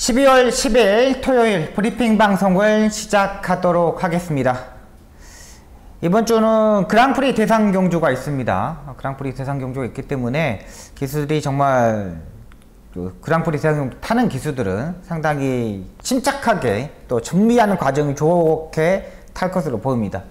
12월 10일 토요일 브리핑 방송을 시작하도록 하겠습니다. 이번 주는 그랑프리 대상 경주가 있습니다. 그랑프리 대상 경주가 있기 때문에 기수들이 정말 그랑프리 대상 경주 타는 기수들은 상당히 침착하게 또 정비하는 과정이 좋게 탈 것으로 보입니다.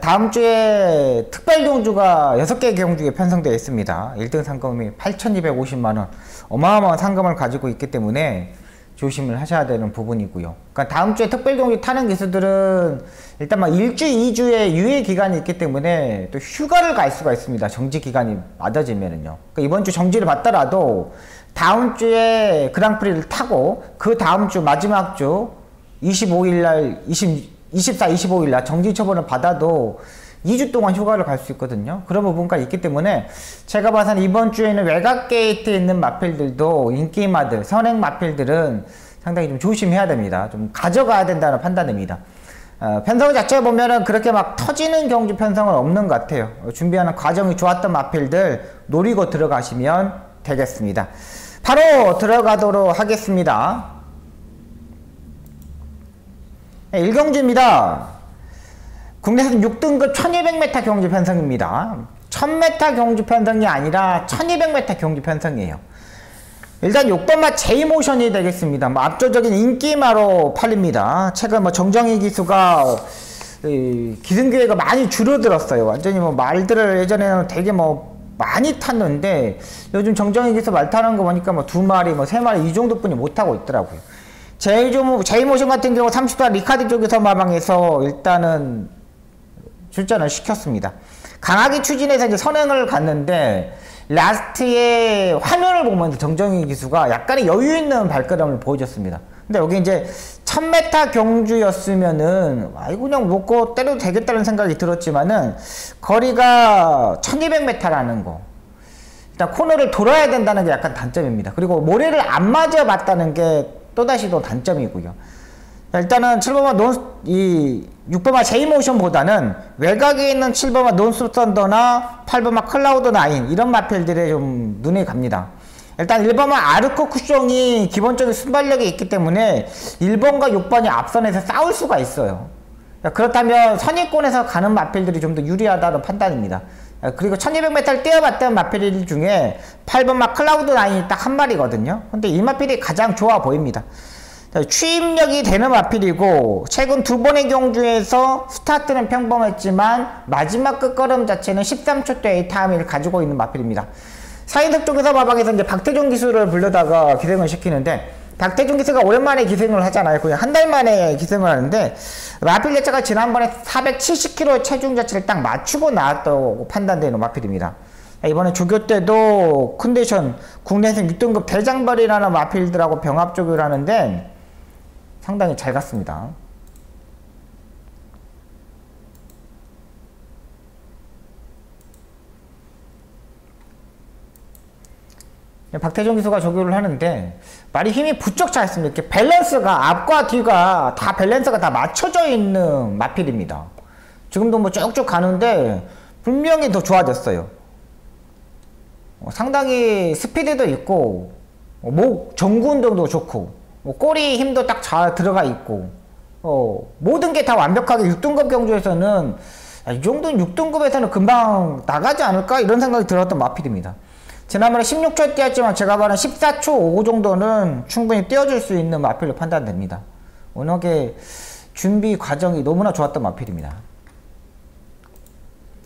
다음 주에 특별 경주가 6개 경주에 편성되어 있습니다. 1등 상금이 8,250만원, 어마어마한 상금을 가지고 있기 때문에 조심을 하셔야 되는 부분이고요. 그러니까 다음 주에 특별 경주 타는 기수들은 일단 막 1주, 2주의 유예 기간이 있기 때문에 또 휴가를 갈 수가 있습니다. 정지 기간이 맞아지면은요. 그러니까 이번 주 정지를 받더라도 다음 주에 그랑프리를 타고 그 다음 주 마지막 주 25일날 24, 25일날 정지 처분을 받아도 2주 동안 휴가를 갈 수 있거든요. 그런 부분가 있기 때문에 제가 봐서는 이번 주에는 외곽 게이트에 있는 마필들도 인기마들, 선행 마필들은 상당히 좀 조심해야 됩니다. 좀 가져가야 된다는 판단입니다. 편성 자체 보면은 그렇게 막 터지는 경주 편성은 없는 것 같아요. 준비하는 과정이 좋았던 마필들 노리고 들어가시면 되겠습니다. 바로 들어가도록 하겠습니다. 1경주입니다. 국내에서 6등급 1200m 경주 편성입니다. 1000m 경주 편성이 아니라 1200m 경주 편성이에요. 일단 6번마 제이모션이 되겠습니다. 압도적인 인기마로 팔립니다. 최근 정정희 기수가 기승기회가 많이 줄어들었어요. 완전히 말들을 예전에는 되게 많이 탔는데 요즘 정정희 기수 말 타는 거 보니까 2마리, 3마리 이 정도뿐이 못 타고 있더라고요. 제이모션 같은 경우 30도 리카디 쪽에서 마방해서 일단은 출전을 시켰습니다. 강하게 추진해서 이제 선행을 갔는데 라스트에 화면을 보면서 정정희 기수가 약간의 여유 있는 발걸음을 보여줬습니다. 근데 여기 이제 1000m 경주였으면은 이거 그냥 놓고 때려도 되겠다는 생각이 들었지만은 거리가 1200m라는 거, 일단 코너를 돌아야 된다는 게 약간 단점입니다. 그리고 모래를 안 맞아 봤다는 게 또다시 또 단점이고요. 일단은 7번마 6번마 제이모션보다는 외곽에 있는 7번마 논스톱 썬더나 8번마 클라우드 9 이런 마필들에 좀 눈에 갑니다. 일단 1번마 아르코 쿠숑이 기본적인 순발력이 있기 때문에 1번과 6번이 앞선에서 싸울 수가 있어요. 그렇다면 선의권에서 가는 마필들이 좀 더 유리하다는 판단입니다. 그리고 1200m를 뛰어봤던 마필 중에 8번마 클라우드 9이 딱 한 마리거든요. 근데 이 마필이 가장 좋아 보입니다. 추임력이 되는 마필이고 최근 2번의 경주에서 스타트는 평범했지만 마지막 끝걸음 자체는 13초대의 타임을 가지고 있는 마필입니다. 사인석 쪽에서 마방에서 이제 박태종 기수를 불러다가 기생을 시키는데 박태종 기수가 오랜만에 기생을 하잖아요. 그냥 한 달 만에 기생을 하는데 마필 자체가 지난번에 470kg 체중 자체를 딱 맞추고 나왔다고 판단되는 마필입니다. 이번에 조교 때도 컨디션 국내에서 6등급 대장벌이라는 마필들하고 병합 조교를 하는데 상당히 잘 갔습니다. 박태종 기수가 조교를 하는데 말이 힘이 부쩍 차있습니다. 이렇게 밸런스가 앞과 뒤가 다 밸런스가 다 맞춰져 있는 마필입니다. 지금도 쭉쭉 가는데 분명히 더 좋아졌어요. 상당히 스피드도 있고 목 전구 운동도 좋고 꼬리 힘도 딱 잘 들어가 있고 모든 게 다 완벽하게 6등급 경주에서는 이 정도는 6등급에서는 금방 나가지 않을까 이런 생각이 들었던 마필입니다. 지난번에 16초 뛰었지만 제가 봐는 14초 5 정도는 충분히 뛰어줄 수 있는 마필로 판단됩니다. 워낙에 준비 과정이 너무나 좋았던 마필입니다.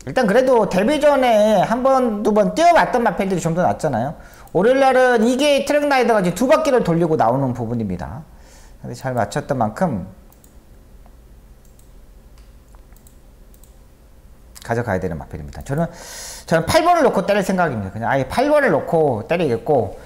일단 그래도 데뷔 전에 한 번, 두 번 뛰어봤던 마필들이 좀 더 낫잖아요. 월요일날은 이게 트랙 라이더가 이제 2바퀴를 돌리고 나오는 부분입니다. 근데 잘 맞췄던 만큼 가져가야 되는 마필입니다. 저는 8번을 놓고 때릴 생각입니다. 그냥 아예 8번을 놓고 때리겠고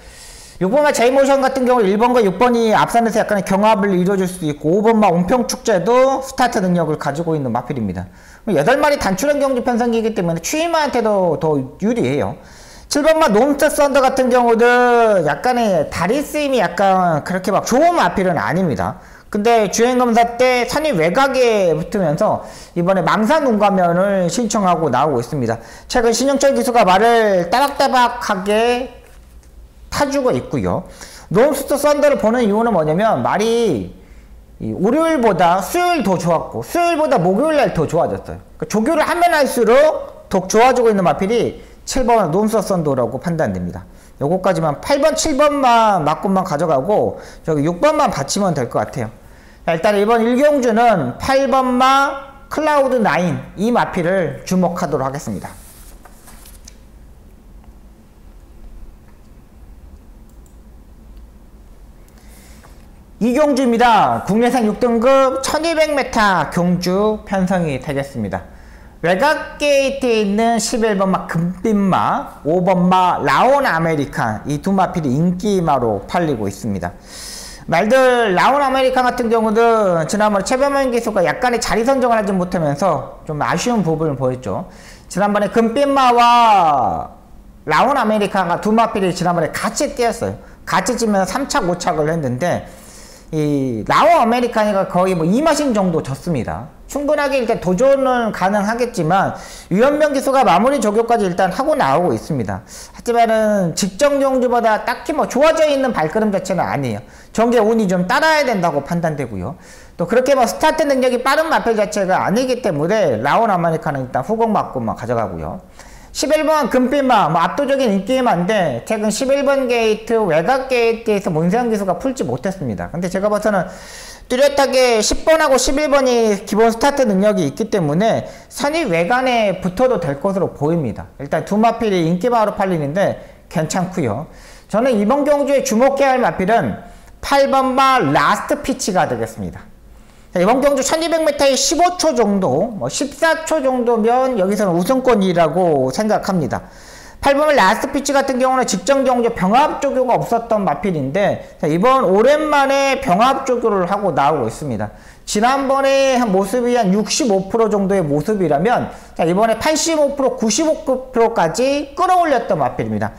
6번마 제이모션 같은 경우 1번과 6번이 앞선에서 약간의 경합을 이루어줄 수도 있고 5번마 온평축제도 스타트 능력을 가지고 있는 마필입니다. 8마리 단출형 경주 편성기이기 때문에 추임마한테도 더 유리해요. 7번마 논스톱 썬더 같은 경우도 약간의 다리 쓰임이 약간 그렇게 막 좋은 마필은 아닙니다. 근데 주행검사 때 산이 외곽에 붙으면서 이번에 망사 눈가면을 신청하고 나오고 있습니다. 최근 신영철 기수가 말을 따박따박하게 타주고 있고요. 노스트 썬더를 보는 이유는 뭐냐면 말이 월요일보다 수요일 더 좋았고 수요일보다 목요일날 더 좋아졌어요. 그러니까 조교를 하면 할수록 더 좋아지고 있는 마필이 7번 노스트 썬더라고 판단됩니다. 요거까지만 8번 7번만 맞고만 가져가고 저기 6번만 받치면 될 것 같아요. 자, 일단 이번 일경주는 8번마 클라우드 9 이 마필을 주목하도록 하겠습니다. 이 경주입니다. 국내산 6등급 1200m 경주 편성이 되겠습니다. 외곽 게이트에 있는 11번마 금빛마, 5번마 라온 아메리칸 이 두 마필이 인기마로 팔리고 있습니다. 말들 라온 아메리칸 같은 경우는 지난번에 최변만 기수가 약간의 자리 선정을 하지 못하면서 좀 아쉬운 부분을 보였죠. 지난번에 금빛마와 라온 아메리칸과 두 마필이 지난번에 같이 뛰었어요. 같이 뛰면서 3착 5착을 했는데 이 라온 아메리칸이가 거의 뭐 2마신 정도 졌습니다. 충분하게 일단 도전은 가능하겠지만 유연병 기수가 마무리 조교까지 일단 하고 나오고 있습니다. 하지만은 직전 경주보다 딱히 뭐 좋아져 있는 발걸음 자체는 아니에요. 전개 운이 좀 따라야 된다고 판단되고요. 또 그렇게 뭐 스타트 능력이 빠른 마필 자체가 아니기 때문에 라온 아메리칸은 일단 후공 맞고만 가져가고요. 11번 금빛마 뭐 압도적인 인기마인데 최근 11번 게이트 외곽 게이트에서 문세영 기수가 풀지 못했습니다. 근데 제가 봐서는 뚜렷하게 10번하고 11번이 기본 스타트 능력이 있기 때문에 선입 외관에 붙어도 될 것으로 보입니다. 일단 두 마필이 인기마로 팔리는데 괜찮고요. 저는 이번 경주에 주목해야 할 마필은 8번마 라스트 피치가 되겠습니다. 자, 이번 경주 1200m에 15초 정도, 뭐 14초 정도면 여기서는 우승권이라고 생각합니다. 8번 라스트 피치 같은 경우는 직전 경주 병합 조교가 없었던 마필인데 자, 이번 오랜만에 병합 조교를 하고 나오고 있습니다. 지난번에 한 모습이 한 65% 정도의 모습이라면 자, 이번에 85%, 95%까지 끌어올렸던 마필입니다.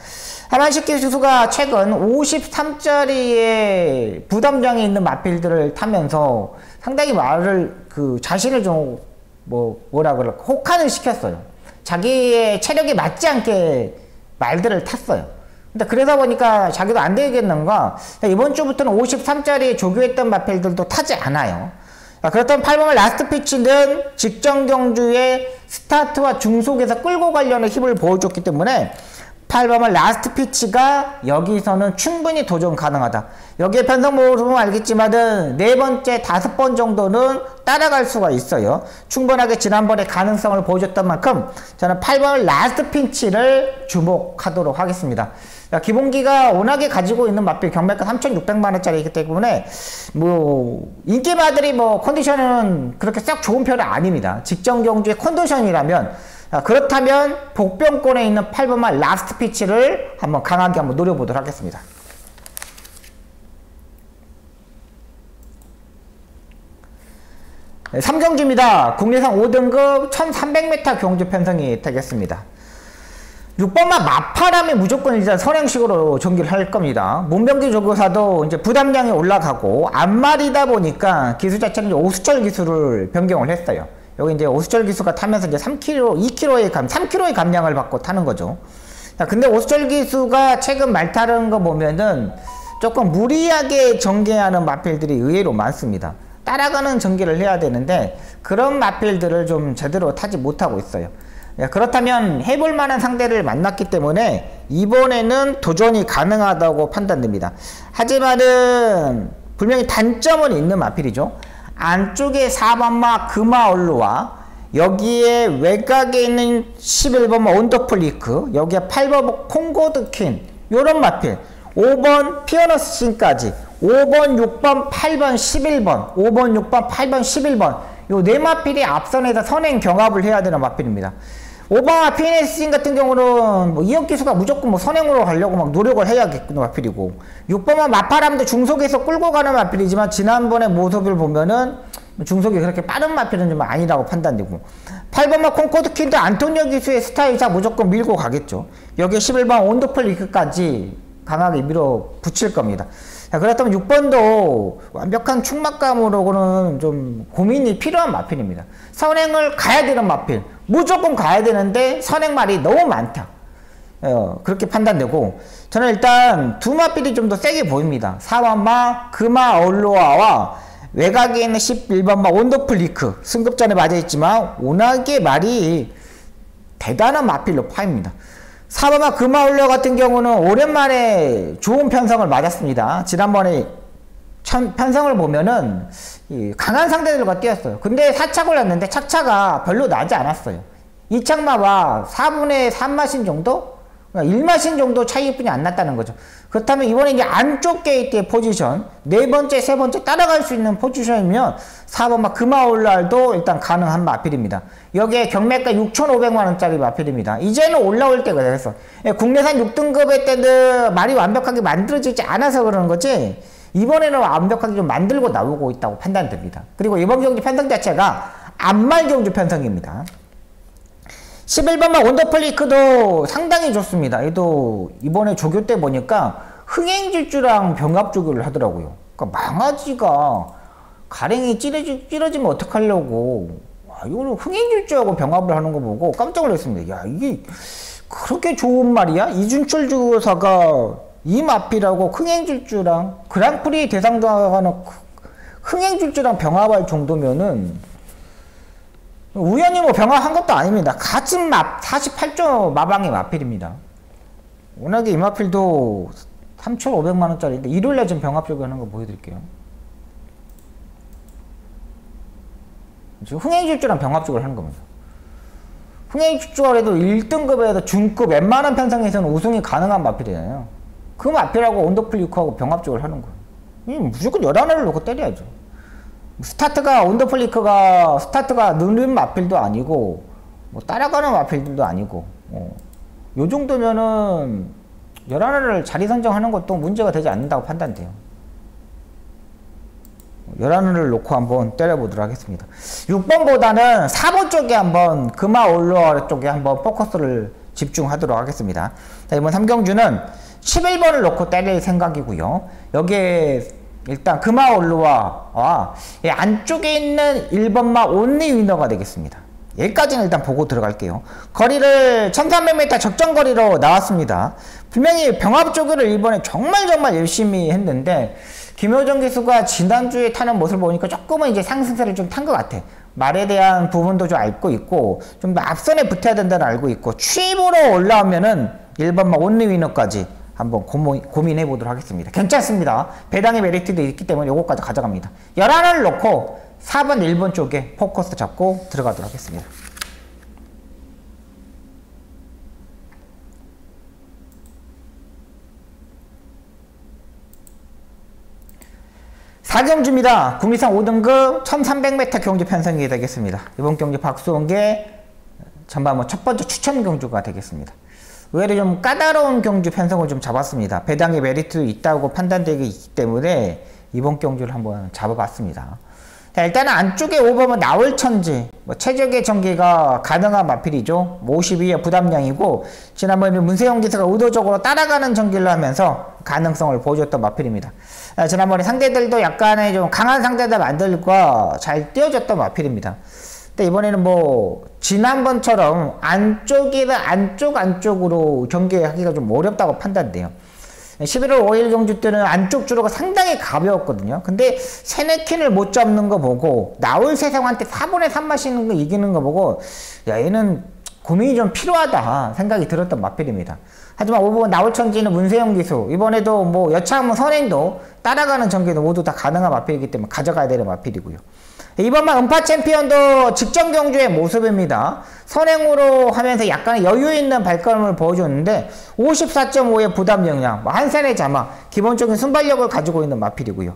하만식 기수가 최근 53짜리의 부담장이 있는 마필들을 타면서 상당히 자신을 좀 뭐라 그럴까 혹한을 시켰어요. 자기의 체력이 맞지 않게 말들을 탔어요. 근데 그러다 보니까 자기도 안 되겠는가 이번 주부터는 53짜리 조교했던 마필들도 타지 않아요. 그렇다면 8번의 라스트 피치는 직전 경주의 스타트와 중속에서 끌고 가려는 힘을 보여줬기 때문에 8번은 라스트 피치가 여기서는 충분히 도전 가능하다. 여기에 편성 모습은 알겠지만은 네 번째, 5번 정도는 따라갈 수가 있어요. 충분하게 지난번에 가능성을 보여줬던 만큼 저는 8번 라스트 피치를 주목하도록 하겠습니다. 기본기가 워낙에 가지고 있는 마필 경매가 3,600만원짜리이기 때문에 뭐 인기마들이 뭐 컨디션은 그렇게 썩 좋은 편은 아닙니다. 직전 경주의 컨디션이라면 그렇다면 복병권에 있는 8번만 라스트 피치를 한번 강하게 한번 노려보도록 하겠습니다. 네, 3경주입니다. 국내산 5등급 1300m 경주 편성이 되겠습니다. 6번만 마파람이 무조건 일단 선행식으로 전기를 할 겁니다. 문병기 조교사도 이제 부담량이 올라가고 앞말이다 보니까 기수 자체는 오수철 기수를 변경을 했어요. 여기 이제 오수철 기수가 타면서 이제 3kg의 감량을 받고 타는 거죠. 자, 근데 오수철 기수가 최근 말 타는 거 보면은 조금 무리하게 전개하는 마필들이 의외로 많습니다. 따라가는 전개를 해야 되는데 그런 마필들을 좀 제대로 타지 못하고 있어요. 그렇다면 해볼 만한 상대를 만났기 때문에 이번에는 도전이 가능하다고 판단됩니다. 하지만은 분명히 단점은 있는 마필이죠. 안쪽에 4번마 금화얼루와 여기에 외곽에 있는 11번마 온더플리크, 여기에 8번 콩고드퀸 요런 마필, 5번 피어너스 신까지 5번, 6번, 8번, 11번 5번, 6번, 8번, 11번 요 네 마필이 앞선에서 선행 경합을 해야 되는 마필입니다. 5번마 피어너스 같은 경우는 뭐 이역 기수가 무조건 뭐 선행으로 가려고 막 노력을 해야겠는 마필이고 6번마 마파람도 중속에서 끌고 가는 마필이지만 지난번에 모습을 보면은 중속이 그렇게 빠른 마필은 좀 아니라고 판단되고 8번마 콩코드킨도 안토니오 기수의 스타일이자 무조건 밀고 가겠죠. 여기에 11번 온더플리크까지 강하게 밀어붙일 겁니다. 자, 그렇다면 6번도 완벽한 충막감으로는 좀 고민이 필요한 마필입니다. 선행을 가야 되는 마필 무조건 가야 되는데 선행말이 너무 많다. 그렇게 판단되고, 저는 일단 두 마필이 좀 더 세게 보입니다. 4번마 금화 얼로아와 외곽에 있는 11번마 온더풀 리크, 승급전에 맞아있지만 워낙에 말이 대단한 마필로 파입니다. 4번마 금화 얼로아 같은 경우는 오랜만에 좋은 편성을 맞았습니다. 지난번에 편성을 보면은 강한 상대들과 뛰었어요. 근데 4착을 했는데 착차가 별로 나지 않았어요. 2착마와 4분의 3마신 정도? 1마신 정도 차이뿐이 안 났다는 거죠. 그렇다면 이번에 이제 안쪽 게이트의 포지션, 네 번째, 세 번째 따라갈 수 있는 포지션이면 4번마 금화올랄도 일단 가능한 마필입니다. 여기에 경매가 6,500만원짜리 마필입니다. 이제는 올라올 때가 됐어. 국내산 6등급의 때는 말이 완벽하게 만들어지지 않아서 그러는 거지, 이번에는 완벽하게 좀 만들고 나오고 있다고 판단됩니다. 그리고 이번 경주 편성 자체가 안말 경주 편성입니다. 11번마 원더플리크도 상당히 좋습니다. 얘도 이번에 조교 때 보니까 흥행질주랑 병합 조교를 하더라고요. 그러니까 망아지가 가랭이 찌러지면 어떡하려고, 이거는 흥행질주하고 병합을 하는 거 보고 깜짝 놀랐습니다. 야, 이게 그렇게 좋은 말이야? 이준철 주사가 이 마필하고 흥행질주랑 그랑프리 대상자가는 흥행질주랑 병합할 정도면은 우연히 뭐 병합한 것도 아닙니다. 같은 48조 마방의 마필입니다. 워낙에 이 마필도 3,500만원짜리인데 일요일날 지금 병합 조교 하는 거 보여드릴게요. 지금 흥행질주랑 병합 조교를 하는 겁니다. 흥행질주가 그래도 1등급에서 중급 웬만한 편성에서는 우승이 가능한 마필이잖아요. 그 마필하고 온더플리크하고 병합 조교를 하는 거예요. 무조건 11회를 놓고 때려야죠. 스타트가 온더플리크가 스타트가 느린 마필도 아니고 뭐 따라가는 마필들도 아니고 요 정도면은 11회를 자리 선정하는 것도 문제가 되지 않는다고 판단돼요. 11회를 놓고 한번 때려보도록 하겠습니다. 6번보다는 4번 쪽에 한번 금화 올로아 쪽에 한번 포커스를 집중하도록 하겠습니다. 자, 이번 3경주는 11번을 놓고 때릴 생각이고요. 여기에 일단 금화 올로아와 안쪽에 있는 1번마 온리 위너가 되겠습니다. 여기까지는 일단 보고 들어갈게요. 거리를 1300m 적정거리로 나왔습니다. 분명히 병합 조교를 이번에 정말 열심히 했는데 김효정 기수가 지난주에 타는 모습을 보니까 조금은 이제 상승세를 좀 탄 것 같아. 말에 대한 부분도 좀 알고 있고 좀 더 앞선에 붙어야 된다는 알고 있고 취입으로 올라오면은 1번마 온리 위너까지 한번 고민해 보도록 하겠습니다. 괜찮습니다. 배당의 메리트도 있기 때문에 요거까지 가져갑니다. 11을 놓고 4번, 1번 쪽에 포커스 잡고 들어가도록 하겠습니다. 사경주입니다. 국리상 5등급 1300m 경주 편성이 되겠습니다. 이번 경주 박수홍계 전반 첫 번째 추천 경주가 되겠습니다. 의외로 좀 까다로운 경주 편성을 좀 잡았습니다. 배당의 메리트도 있다고 판단되기 때문에 이번 경주를 한번 잡아봤습니다. 자, 일단은 안쪽에 5번은 나월천지, 최적의 전개가 가능한 마필이죠. 52의 부담량이고 지난번에 문세영 기사가 의도적으로 따라가는 전개를 하면서 가능성을 보여줬던 마필입니다. 지난번에 상대들도 약간의 좀 강한 상대들 만들과 잘 띄워줬던 마필입니다. 근데 이번에는 뭐 지난번처럼 안쪽이나 안쪽으로 전개하기가 좀 어렵다고 판단돼요. 11월 5일 경주 때는 안쪽 주로가 상당히 가벼웠거든요. 근데 세네킨을 못 잡는 거 보고 나올 세상한테 4분의 3 마시는 거 이기는 거 보고 야, 얘는 고민이 좀 필요하다 생각이 들었던 마필입니다. 하지만 5번 나올천지는 문세영 기수, 이번에도 뭐 여차하면 선행도 따라가는 전개도 모두 다 가능한 마필이기 때문에 가져가야 되는 마필이고요. 이번만 음파 챔피언도 직전 경주의 모습입니다. 선행으로 하면서 약간 여유 있는 발걸음을 보여줬는데 54.5의 부담 역량, 한 살의 자막, 기본적인 순발력을 가지고 있는 마필이고요.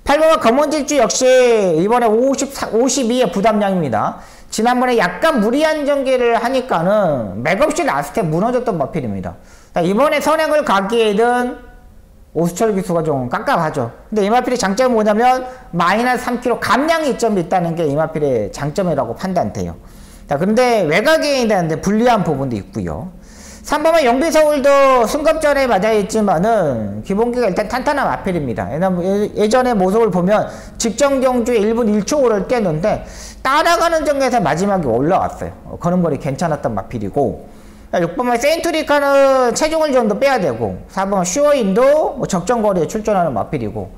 8번만 검은질주 역시 이번에 52의 부담량입니다. 지난번에 약간 무리한 전개를 하니까는 맥없이 라스트에 무너졌던 마필입니다. 이번에 선행을 가기에는 오수철 기수가 좀 깝깝하죠. 근데 이 마필의 장점은 뭐냐면 마이너스 3kg 감량이 이점이 있다는 게 이 마필의 장점이라고 판단돼요. 자, 근데 외곽에 있는데 불리한 부분도 있고요. 3번은 영비서울도 승급전에 맞아 있지만은 기본기가 일단 탄탄한 마필입니다. 예전의 모습을 보면 직전 경주에 1분 1초를 깼는데 따라가는 전개에서 마지막에 올라왔어요. 걸음걸이 괜찮았던 마필이고 6번만 세인트리카는 체중을 좀 더 빼야 되고 4번 슈어인도 뭐 적정 거리에 출전하는 마필이고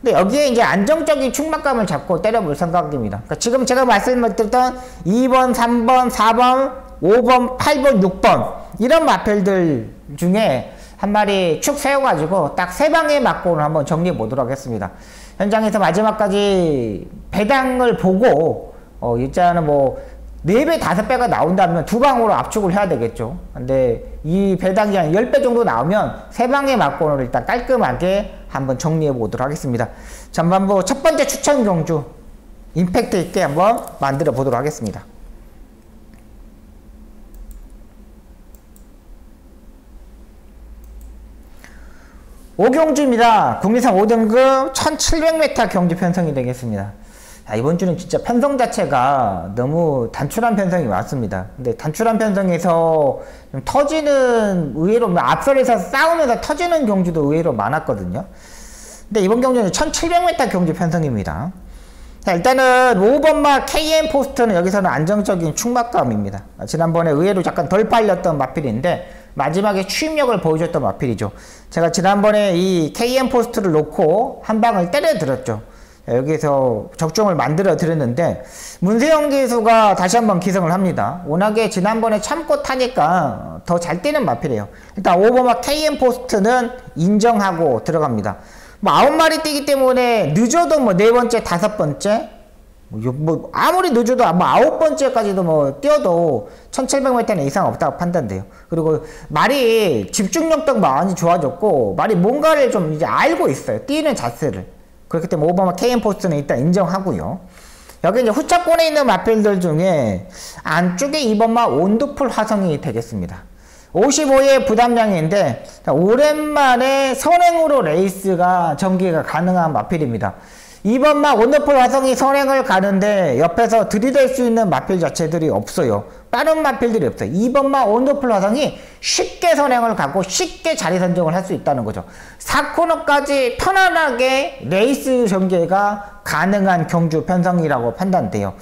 근데 여기에 이제 안정적인 충막감을 잡고 때려볼 생각입니다. 그러니까 지금 제가 말씀드렸던 2번, 3번, 4번, 5번, 8번, 6번 이런 마필들 중에 한 마리 축 세워가지고 딱 세 방에 맞고는 한번 정리해 보도록 하겠습니다. 현장에서 마지막까지 배당을 보고 일단은 뭐 4배, 5배가 나온다면 두 방으로 압축을 해야 되겠죠. 근데 이 배당이 한 10배 정도 나오면 세 방에 맞고는 일단 깔끔하게 한번 정리해 보도록 하겠습니다. 전반부 첫 번째 추천 경주 임팩트 있게 한번 만들어 보도록 하겠습니다. 5경주입니다. 국내산 5등급 1700m 경주 편성이 되겠습니다. 자, 이번 주는 진짜 편성 자체가 너무 단출한 편성이 많습니다. 근데 단출한 편성에서 좀 터지는 의외로 앞설에서 싸우면서 터지는 경주도 의외로 많았거든요. 근데 이번 경주는 1700m 경주 편성입니다. 자, 일단은 5번마 KM 포스트는 여기서는 안정적인 충막감입니다. 지난번에 의외로 약간 덜 팔렸던 마필인데 마지막에 추임력을 보여줬던 마필이죠. 제가 지난번에 이 KM 포스트를 놓고 한 방을 때려 들었죠. 여기서 적중을 만들어 드렸는데 문세영 기수가 다시 한번 기성을 합니다. 워낙에 지난번에 참고 타니까 더 잘 뛰는 마필이에요. 일단 5번마 KM 포스트는 인정하고 들어갑니다. 뭐 9마리 뛰기 때문에 늦어도 뭐 4번째, 5번째 뭐 아무리 늦어도 뭐 9번째까지도 뭐 뛰어도 1700m는 이상 없다고 판단돼요. 그리고 말이 집중력도 많이 좋아졌고 말이 뭔가를 좀 이제 알고 있어요. 뛰는 자세를. 그렇기 때문에 5번마 KM 포스트는 일단 인정하고요. 여기 이제 후차권에 있는 마필들 중에 안쪽에 2번마 온두풀 화성이 되겠습니다. 55의 부담량인데 오랜만에 선행으로 레이스가 전개가 가능한 마필입니다. 2번마 온두풀 화성이 선행을 가는데 옆에서 들이댈 수 있는 마필 자체들이 없어요. 빠른 마필들이 없어요. 2번마 온두풀 화성이 쉽게 선행을 가고 쉽게 자리 선정을 할 수 있다는 거죠. 4코너까지 편안하게 레이스 전개가 가능한 경주 편성이라고 판단돼요.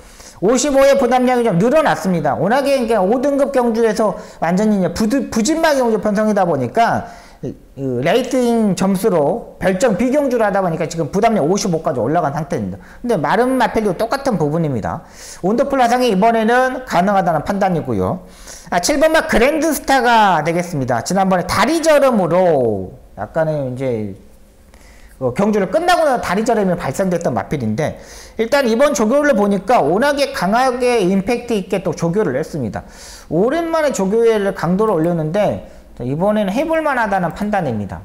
55의 부담량이 좀 늘어났습니다. 워낙에 5등급 경주에서 완전히 부진마 경주 편성이다 보니까 레이팅 점수로 별점 비경주를 하다 보니까 지금 부담량 55까지 올라간 상태입니다. 근데 마른 마필도 똑같은 부분입니다. 온도풀 화상이 이번에는 가능하다는 판단이고요. 7번마 그랜드스타가 되겠습니다. 지난번에 다리저름으로 약간의 이제 경주를 끝나고 나서 다리저름이 발생됐던 마필인데 일단 이번 조교를 보니까 워낙에 강하게 임팩트 있게 또 조교를 했습니다. 오랜만에 조교를 강도를 올렸는데 이번에는 해볼만 하다는 판단입니다.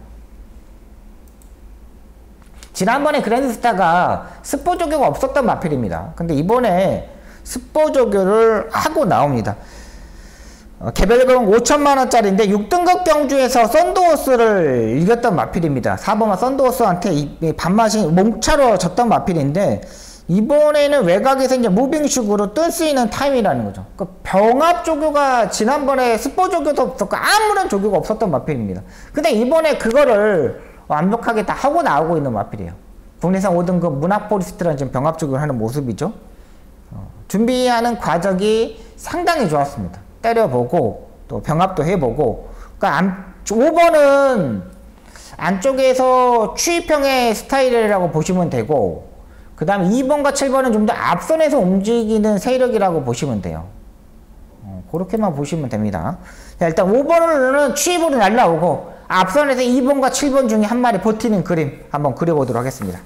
지난번에 그랜드스타가 스포 조교가 없었던 마필입니다. 근데 이번에 스포 조교를 하고 나옵니다. 개별금 5천만원짜리인데 6등급 경주에서 썬더호스를 이겼던 마필입니다. 4번마 썬더호스한테 반마신 몽차로 졌던 마필인데 이번에는 외곽에서 이제 무빙식으로 뜰 수 있는 타임이라는 거죠. 그 병합 조교가 지난번에 스포 조교도 없었고 아무런 조교가 없었던 마필입니다. 근데 이번에 그거를 완벽하게 다 하고 나오고 있는 마필이에요. 국내산 5등급 문학포리스트라는 지금 병합 조교를 하는 모습이죠. 준비하는 과정이 상당히 좋았습니다. 때려보고 또 병합도 해보고 그러니까 5번은 안쪽에서 추입형의 스타일이라고 보시면 되고 그 다음에 2번과 7번은 좀 더 앞선에서 움직이는 세력이라고 보시면 돼요. 그렇게만 보시면 됩니다. 자, 일단 5번은 추입으로 날라오고 앞선에서 2번과 7번 중에 한 마리 버티는 그림 한번 그려보도록 하겠습니다.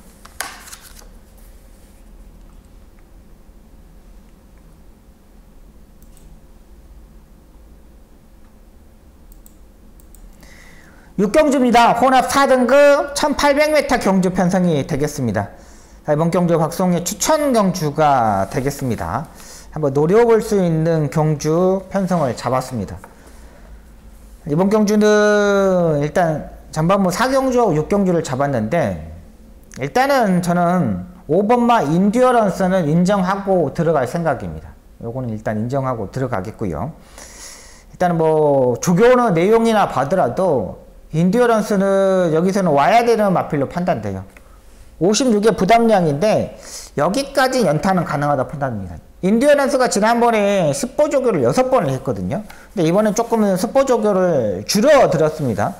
육경주입니다. 혼합 4등급 1800m 경주 편성이 되겠습니다. 자, 이번 경주 박성의 추천 경주가 되겠습니다. 한번 노려볼 수 있는 경주 편성을 잡았습니다. 이번 경주는 일단 전반부 4경주하고 6경주를 잡았는데 일단은 저는 5번마 인듀어런스는 인정하고 들어갈 생각입니다. 요거는 일단 인정하고 들어가겠고요. 일단은 뭐 조교는 내용이나 봐더라도 인듀어런스는 여기서는 와야 되는 마필로 판단돼요. 56의 부담량인데 여기까지 연타는 가능하다 판단합니다. 인듀어런스가 지난번에 습보 조교를 6번을 했거든요. 근데 이번엔 조금은 습보 조교를 줄여들었습니다.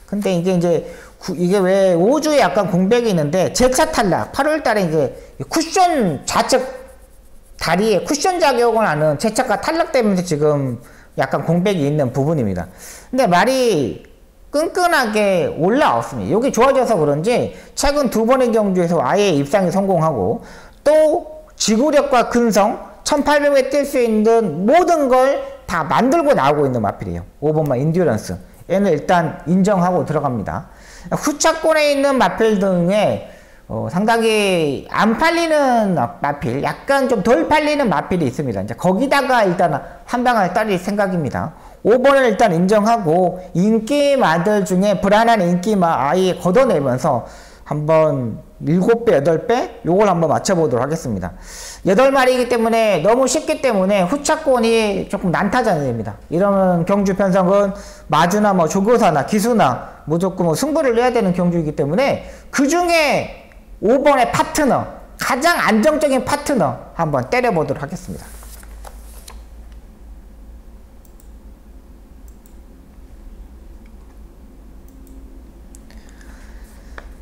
근데 이게 이제 이게 왜 5주에 약간 공백이 있는데 제차 탈락 8월 달에 이제 쿠션 좌측 다리에 쿠션 작용을 하는 제차가 탈락되면서 지금 약간 공백이 있는 부분입니다. 근데 말이 끈끈하게 올라왔습니다. 여기 좋아져서 그런지 최근 2번의 경주에서 아예 입상에 성공하고 또 지구력과 근성 1800에 뛸 수 있는 모든 걸 다 만들고 나오고 있는 마필이에요. 5번마 인듀런스 얘는 일단 인정하고 들어갑니다. 후차권에 있는 마필 등에 상당히 안 팔리는 마필, 약간 좀 덜 팔리는 마필이 있습니다. 이제 거기다가 일단 한 방을 때릴 생각입니다. 5번을 일단 인정하고 인기마들 중에 불안한 인기마 아예 걷어내면서 한번 7배, 8배 요걸 한번 맞춰보도록 하겠습니다. 8마리이기 때문에 너무 쉽기 때문에 후차권이 조금 난타전이 됩니다. 이러면 경주 편성은 마주나 뭐 조교사나 기수나 무조건 뭐 승부를 내야 되는 경주이기 때문에 그 중에 5번의 파트너, 가장 안정적인 파트너 한번 때려보도록 하겠습니다.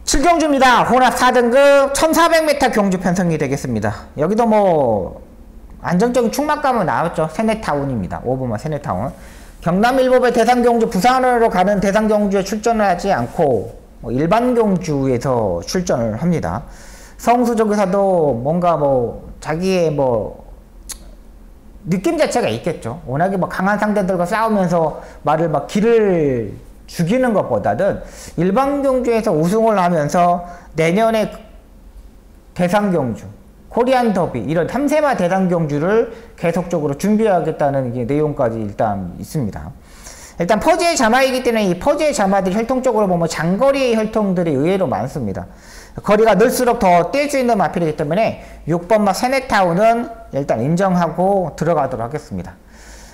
7경주입니다. 혼합 4등급 1400m 경주 편성이 되겠습니다. 여기도 뭐 안정적인 충막감은 나왔죠. 세네타운입니다. 5번만 세네타운. 경남 일법의 대상경주 부산으로 가는 대상경주에 출전을 하지 않고 일반 경주에서 출전을 합니다. 성수조교사도 뭔가 뭐 자기의 뭐 느낌 자체가 있겠죠. 워낙에 뭐 강한 상대들과 싸우면서 말을 막 길을 죽이는 것보다는 일반 경주에서 우승을 하면서 내년에 대상 경주, 코리안 더비 이런 3세마 대상 경주를 계속적으로 준비하겠다는 게 내용까지 일단 있습니다. 일단 퍼즈의 자마이기 때문에 이 퍼즈의 자마들이 혈통적으로 보면 장거리의 혈통들이 의외로 많습니다. 거리가 늘수록 더 뛸 수 있는 마필이기 때문에 6번마 세네타운은 일단 인정하고 들어가도록 하겠습니다.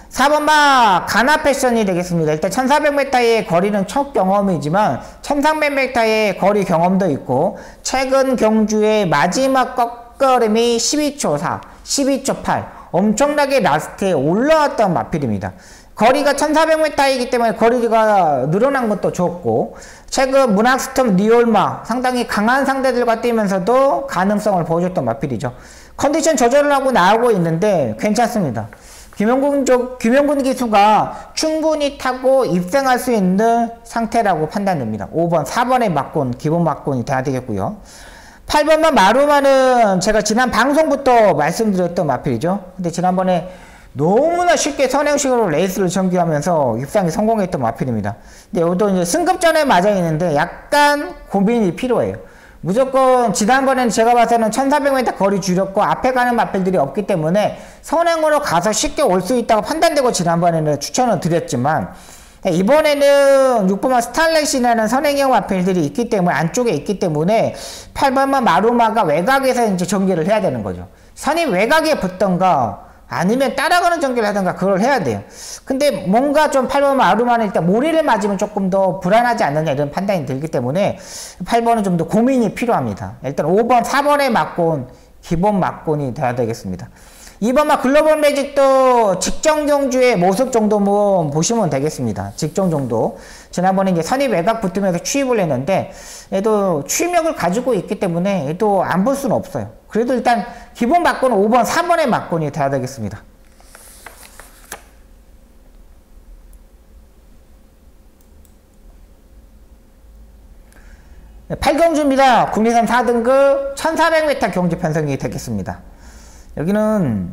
4번마 가나 패션이 되겠습니다. 일단 1400m의 거리는 첫 경험이지만 1300m의 거리 경험도 있고 최근 경주의 마지막 꺾걸음이 12초 4, 12초 8 엄청나게 라스트에 올라왔던 마필입니다. 거리가 1400m이기 때문에 거리가 늘어난 것도 좋고 최근 문학스톰 리올마 상당히 강한 상대들과 뛰면서도 가능성을 보여줬던 마필이죠. 컨디션 조절을 하고 나오고 있는데 괜찮습니다. 김영군 기수가 충분히 타고 입상할 수 있는 상태라고 판단됩니다. 5번, 4번의 막곤, 기본 막곤이 돼야 되겠고요. 8번만 마루마는 제가 지난 방송부터 말씀드렸던 마필이죠. 근데 지난번에 너무나 쉽게 선행식으로 레이스를 전개하면서 입상에 성공했던 마필입니다. 근데 이것도 이제 승급전에 맞아 있는데 약간 고민이 필요해요. 무조건 지난번에는 제가 봐서는 1400m 거리 줄였고 앞에 가는 마필들이 없기 때문에 선행으로 가서 쉽게 올 수 있다고 판단되고 지난번에는 추천을 드렸지만 이번에는 6번마 스탈렛이라는 선행형 마필들이 있기 때문에 안쪽에 있기 때문에 8번마 마루마가 외곽에서 이제 전개를 해야 되는 거죠. 선이 외곽에 붙던가 아니면 따라가는 전개를 하던가 그걸 해야 돼요. 근데 뭔가 좀 8번 마루마는 일단 모리를 맞으면 조금 더 불안하지 않느냐 이런 판단이 들기 때문에 8번은 좀 더 고민이 필요합니다. 일단 5번, 4번의 막곤, 기본 막곤이 돼야 되겠습니다. 2번마 글로벌 매직도 직전 경주의 모습 정도만 보시면 되겠습니다. 직전 정도. 지난번에 이제 선이 외곽 붙으면서 추입을 했는데 얘도 추입력을 가지고 있기 때문에 얘도 안 볼 수는 없어요. 그래도 일단 기본 막곤은 5번, 4번의 막곤이 돼야 되겠습니다. 네, 8경주입니다. 국내산 4등급 1400m 경주 편성이 되겠습니다. 여기는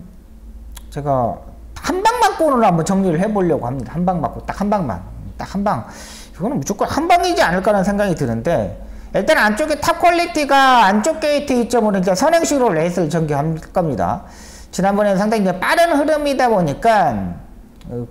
제가 한방 막곤으로 한번 정리를 해보려고 합니다. 한방 막곤, 딱 한 방만. 딱 한 방. 이거는 무조건 한 방이지 않을까라는 생각이 드는데 일단 안쪽에 탑 퀄리티가 안쪽 게이트 이점으로 이제 선행식으로 레이스를 전개할 겁니다. 지난번에는 상당히 이제 빠른 흐름이다 보니까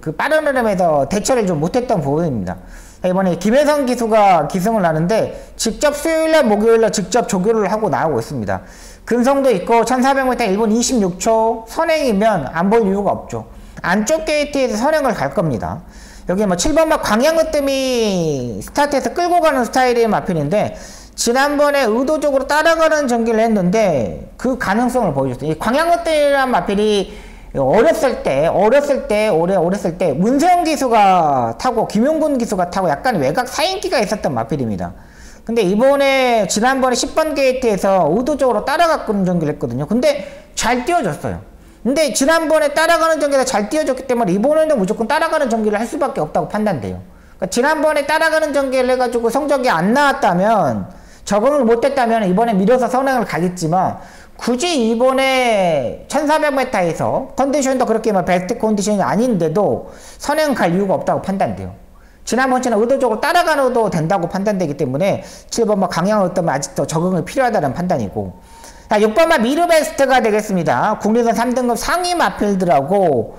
그 빠른 흐름에서 대처를 좀 못했던 부분입니다. 이번에 김혜성 기수가 기승을 하는데 직접 수요일날 목요일날 직접 조교를 하고 나오고 있습니다. 근성도 있고 1400m 1분 26초 선행이면 안 볼 이유가 없죠. 안쪽 게이트에서 선행을 갈 겁니다. 여기 뭐 7번마 광양으뜸이 스타트에서 끌고 가는 스타일의 마필인데 지난번에 의도적으로 따라가는 전개를 했는데 그 가능성을 보여줬어요. 이 광양롯데라는 마필이 어렸을 때 문세영 기수가 타고 김용군 기수가 타고 약간 외곽 사인기가 있었던 마필입니다. 근데 이번에 지난번에 10번 게이트에서 의도적으로 따라가는 전개를 했거든요. 근데 잘 띄워줬어요. 근데 지난번에 따라가는 전개가 잘 띄워졌기 때문에 이번에는 무조건 따라가는 전개를 할 수밖에 없다고 판단돼요. 그러니까 지난번에 따라가는 전개를 해가지고 성적이 안 나왔다면, 적응을 못했다면 이번에 밀어서 선행을 가겠지만, 굳이 이번에 1400m에서 컨디션도 그렇게 막 베스트 컨디션이 아닌데도 선행 갈 이유가 없다고 판단돼요. 지난번처럼 의도적으로 따라가도 된다고 판단되기 때문에 7번마 강양롯데는 아직도 적응이 필요하다는 판단이고, 자, 6번마 미르베스트가 되겠습니다. 국내선 3등급 상위 마필들하고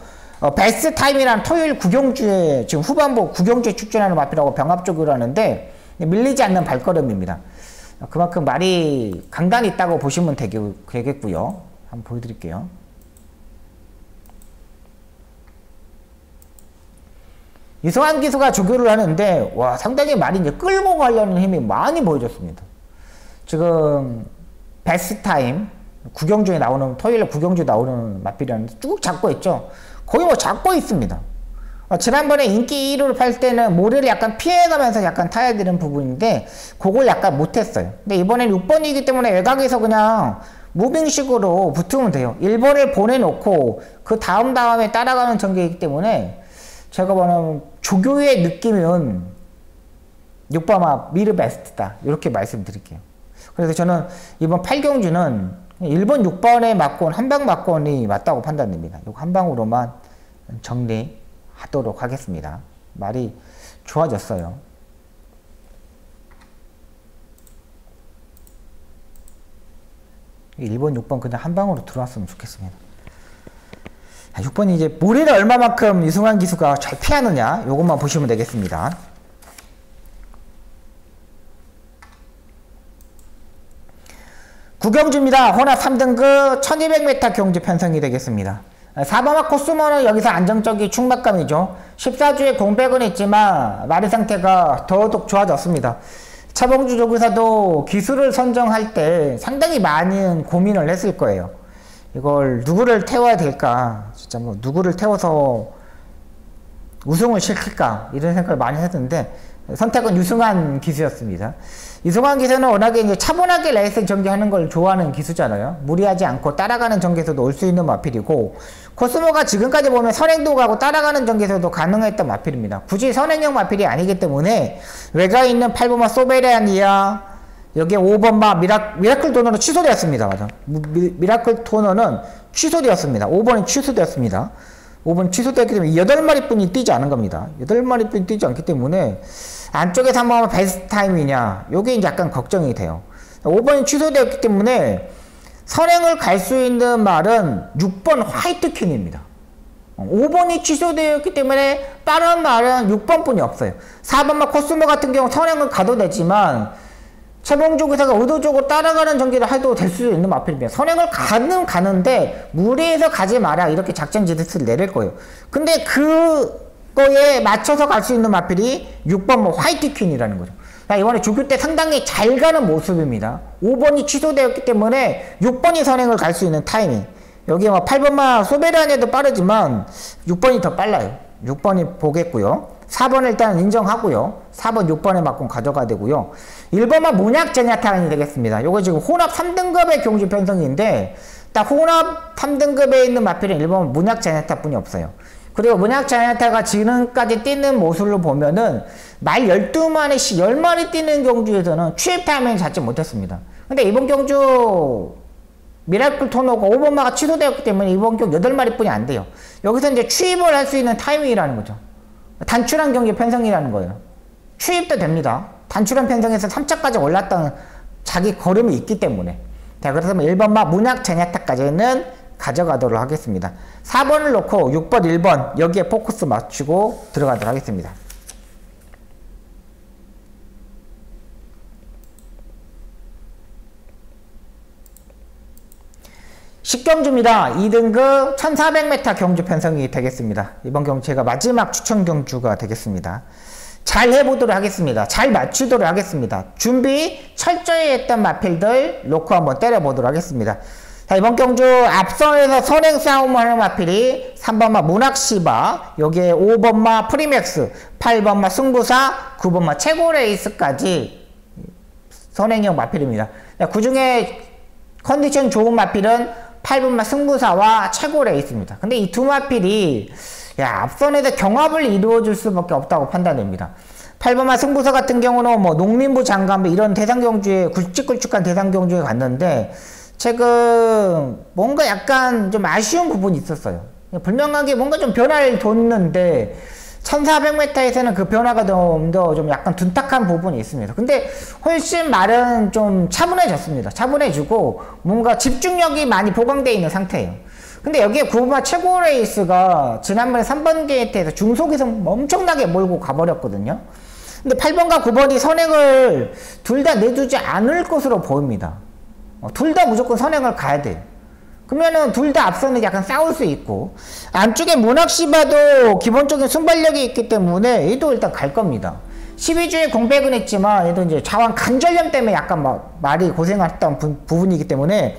베스트 타임이라는 토요일 구경주에 지금 후반부 구경주에 출전하는 마필하고 병합적으로 하는데 밀리지 않는 발걸음입니다. 그만큼 말이 강단이 있다고 보시면 되겠고요. 한번 보여드릴게요. 이승환 기수가 조교를 하는데 와, 상당히 말이 이제 끌고 가려는 힘이 많이 보여졌습니다. 지금 베스트 타임 구경주에 나오는, 토요일에 구경주에 나오는 마필이라는데 쭉 잡고 있죠. 거의 뭐 잡고 있습니다. 지난번에 인기 1위를 팔 때는 모래를 약간 피해가면서 약간 타야 되는 부분인데 그걸 약간 못했어요. 근데 이번엔 6번이기 때문에 외곽에서 그냥 무빙식으로 붙으면 돼요. 1번을 보내놓고 그 다음에 따라가는 전개이기 때문에 제가 보는 조교의 느낌은 6번마 미르베스트다, 이렇게 말씀드릴게요. 그래서 저는 이번 8경주는 1번 6번에 맞건 한방 맞건이 맞다고 판단됩니다. 이거 한방으로만 정리하도록 하겠습니다. 말이 좋아졌어요. 일본 6번 그냥 한방으로 들어왔으면 좋겠습니다. 6번이 이제 모래를 얼마만큼 이승환 기수가 잘 피하느냐, 요것만 보시면 되겠습니다. 구경주입니다. 혼합 3등급 1200m 경주 편성이 되겠습니다. 4번마 코스모는 여기서 안정적인 충막감이죠. 14주에 공백은 있지만 마리 상태가 더더욱 좋아졌습니다. 차봉주 조교사도 기수를 선정할 때 상당히 많은 고민을 했을 거예요. 이걸 누구를 태워야 될까, 진짜 뭐 누구를 태워서 우승을 시킬까, 이런 생각을 많이 했는데 선택은 유승환 기수였습니다. 이승환 기수는 워낙에 이제 차분하게 레이스 전개하는 걸 좋아하는 기수잖아요. 무리하지 않고 따라가는 전개에서도 올 수 있는 마필이고, 코스모가 지금까지 보면 선행도 가고 따라가는 전개에서도 가능했던 마필입니다. 굳이 선행형 마필이 아니기 때문에 외곽에 있는 8번마 소베리안이야, 여기에 5번마 미라클 토너는 취소되었습니다. 맞아. 미라클 토너는 취소되었습니다. 5번이 취소되었습니다. 5번 취소되었기 때문에 8마리 뿐이 뛰지 않은 겁니다. 8마리 뿐이 뛰지 않기 때문에 안쪽에서 한번 베스트 타임이냐, 요게 이제 약간 걱정이 돼요. 5번이 취소되었기 때문에 선행을 갈 수 있는 말은 6번 화이트 퀸입니다. 5번이 취소되었기 때문에 빠른 말은 6번 뿐이 없어요. 4번만 코스모 같은 경우 선행을 가도 되지만 차봉주 기사가 의도적으로 따라가는 전개를 해도 될 수 있는 마필입니다. 선행을 가는데 무리해서 가지 마라, 이렇게 작전 지시를 내릴 거예요. 근데 그거에 맞춰서 갈 수 있는 마필이 6번 뭐 화이트 퀸이라는 거죠. 이번에 조교 때 상당히 잘 가는 모습입니다. 5번이 취소되었기 때문에 6번이 선행을 갈 수 있는 타이밍. 여기 뭐 8번만 소베리안에도 빠르지만 6번이 더 빨라요. 6번이 보겠고요. 4번 일단 인정하고요. 4번 6번에 맞고 가져가야 되고요. 1번만 문약 제냐타란이 되겠습니다. 요거 지금 혼합 3등급의 경주 편성인데 딱 혼합 3등급에 있는 마필은 1번 문약 제냐타 뿐이 없어요. 그리고 문약 제냐타가 지금까지 뛰는 모습을 보면은 말 12마리씩 10마리 뛰는 경주에서는 취입 타이밍을 잡지 못했습니다. 근데 이번 경주 미라클 토너가 5번마가 취소되었기 때문에 이번 경주 8마리 뿐이 안 돼요. 여기서 이제 취입을 할 수 있는 타이밍이라는 거죠. 단출한 경기 편성이라는 거예요. 취입도 됩니다. 단출한 편성에서 3차까지 올랐던 자기 걸음이 있기 때문에. 자, 그래서 1번마 문약 제냐타까지는 가져가도록 하겠습니다. 4번을 놓고 6번, 1번 여기에 포커스 맞추고 들어가도록 하겠습니다. 식경주입니다. 2등급 1400m 경주 편성이 되겠습니다. 이번 경주 제가 마지막 추천 경주가 되겠습니다. 잘 해보도록 하겠습니다. 잘 맞추도록 하겠습니다. 준비 철저히 했던 마필들 놓고 한번 때려보도록 하겠습니다. 자, 이번 경주 앞선에서 선행 싸움을 하는 마필이 3번마 문학시바, 여기에 5번마 프리맥스, 8번마 승부사, 9번마 최고레이스까지 선행형 마필입니다. 그 중에 컨디션 좋은 마필은 8번마 승부사와 최고레이스입니다. 근데 이 두 마필이 앞선에서 경합을 이루어줄 수밖에 없다고 판단됩니다. 8번마 승부사 같은 경우는 뭐 농림부 장관배 이런 대상경주에 굵직굵직한 대상경주에 갔는데 최근 뭔가 약간 좀 아쉬운 부분이 있었어요. 분명하게 뭔가 좀 변화를 줬는데 1400m에서는 그 변화가 좀 약간 둔탁한 부분이 있습니다. 근데 훨씬 말은 좀 차분해졌습니다. 차분해지고 뭔가 집중력이 많이 보강되어 있는 상태예요. 근데 여기에 9번마 최고 레이스가 지난번에 3번 게이트에서 중속에서 엄청나게 몰고 가버렸거든요. 근데 8번과 9번이 선행을 둘 다 내주지 않을 것으로 보입니다. 둘 다 무조건 선행을 가야 돼요. 그러면은 둘 다 앞서는 약간 싸울 수 있고, 안쪽에 문학시바도 기본적인 순발력이 있기 때문에 얘도 일단 갈 겁니다. 12주에 공백은 했지만 얘도 이제 자완 관절염 때문에 약간 말이 고생했던 부분이기 때문에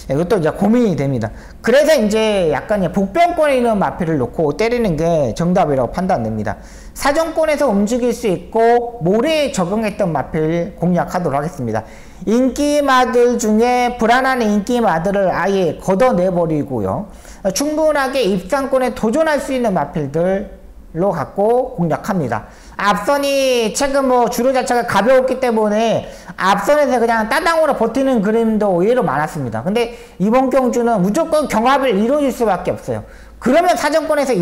이것도 이제 고민이 됩니다. 그래서 이제 약간 복병권에 있는 마필을 놓고 때리는 게 정답이라고 판단됩니다. 사정권에서 움직일 수 있고 모래에 적응했던 마필 공략하도록 하겠습니다. 인기마들 중에 불안한 인기마들을 아예 걷어내버리고요. 충분하게 입상권에 도전할 수 있는 마필들로 갖고 공략합니다. 앞선이 최근 뭐 주로 자체가 가벼웠기 때문에 앞선에서 그냥 따당으로 버티는 그림도 의외로 많았습니다. 근데 이번 경주는 무조건 경합을 이루어질 수밖에 없어요. 그러면 사정권에서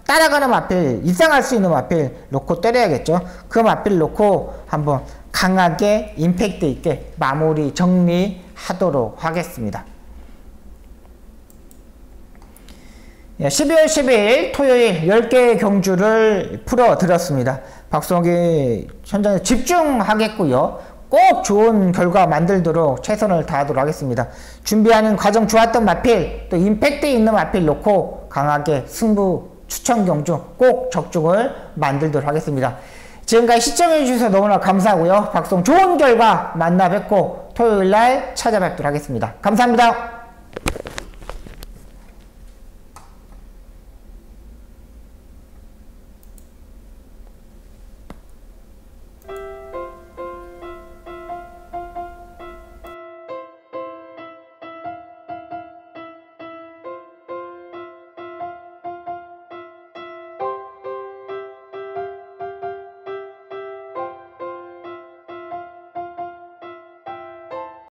따라가는 마필, 입상할 수 있는 마필 놓고 때려야겠죠. 그 마필 놓고 한번 강하게 임팩트 있게 마무리 정리하도록 하겠습니다. 12월 10일 토요일 10개의 경주를 풀어드렸습니다. 박성기 현장에 집중하겠고요. 꼭 좋은 결과 만들도록 최선을 다하도록 하겠습니다. 준비하는 과정 좋았던 마필, 또 임팩트 있는 마필 놓고 강하게 승부 추천 경주 꼭 적중을 만들도록 하겠습니다. 지금까지 시청해주셔서 너무나 감사하고요. 박성 좋은 결과 만나 뵙고 토요일날 찾아뵙도록 하겠습니다. 감사합니다.